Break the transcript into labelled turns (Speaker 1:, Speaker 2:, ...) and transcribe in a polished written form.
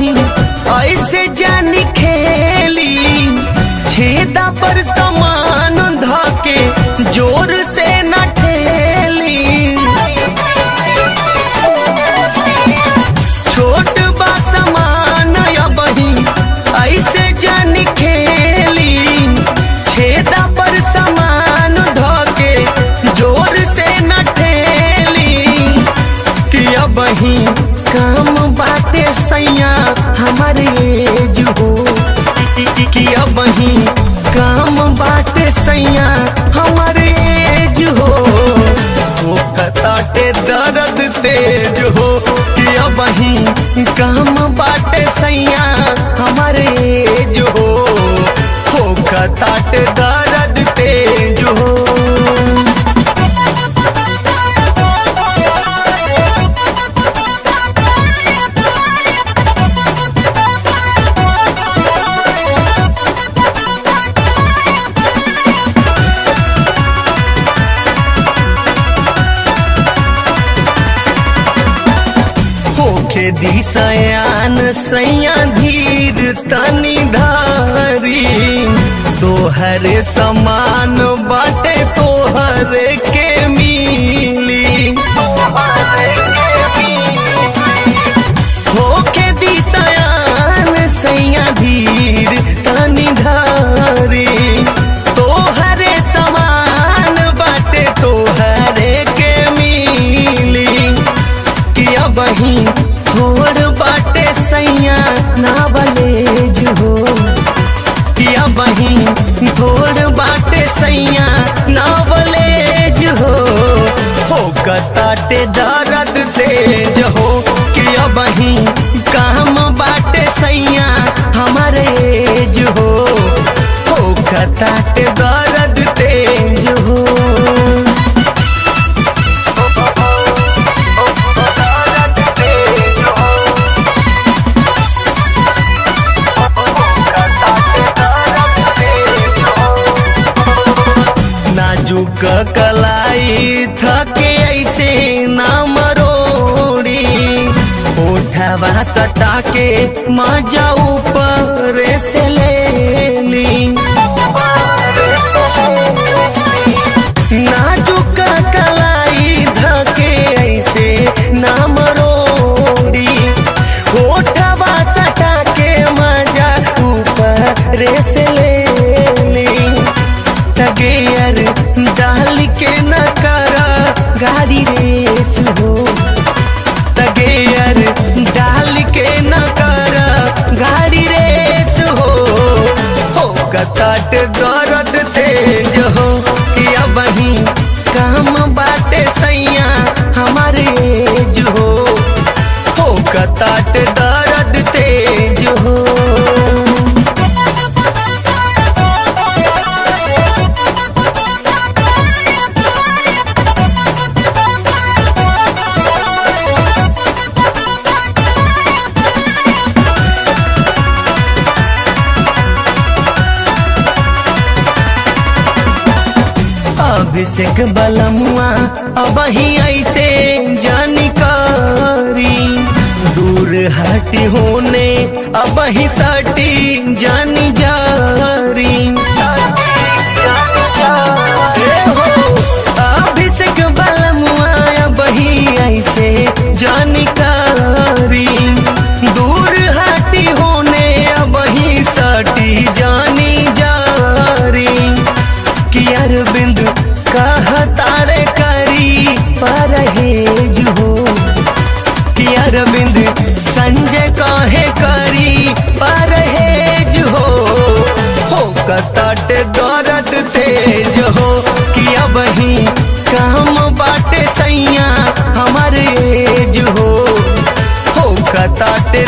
Speaker 1: बही ऐसे जानी खेली, छेदा पर समान धके जोर से न ठेली। छोट बा समान बही ऐसे जानी खेली, छेदा पर समान धके जोर से न ठेली। कि बही काम बाटे सैया हमारे एज हो, कि बही काम बाटे सैया हमारे एज हो। कताटे दर्द तेज हो, कि बही काम बाटे सैया हमारे एज हो। कताटे दर्द तेज हो। होके दिशयान सैया धीर तनी धारी, तोहरे समान बाटे तोहरे के मिली। होके दिशयान सैया धीर तनी धारी, तोहरे समान बाटे तोहरे के मिली। किया बही थोड़ बाटे सैया नावलेज हो, किया बही थोड़ बाटे सैया नावलेज हो। कताटे दर्द तेज हो, किया बही काम बाटे सैया हमारे एज हो। कताटे दर्द तेज हो। नाजुक कलाई थके ऐसे ना मरोड़ी, उठवा सटा के मजा ऊपर से ले ली। नाजुक कलाई थके ऐसे ना मरोड़ी, उठवा सटा के मजा ऊपर से ले ली। गियर डाल के न करा गाड़ी रेस हो, गियर डाल के न करा गाड़ी रेस हो। कताट दर्द तेज हो, कि बही काम बाटे सैया हमारे एज हो। कताट दर्द तेज हो। अभिषेक बलमुआ अब ही ऐसे जानकारी, दूर हटी होने अब ही सटी जानी जारी। अभिषेक बलमुआ अब ही ऐसे जानकारी, दूर हटी होने अब ही सटी जानी जारी। कि अरविंद कहतारे करी परहेज हो, कि अरविंद संजय कहे करी परहेज हो। कताटे दर्द तेज हो, कि बही काम बाटे सैया हमारे एज हो। कताटे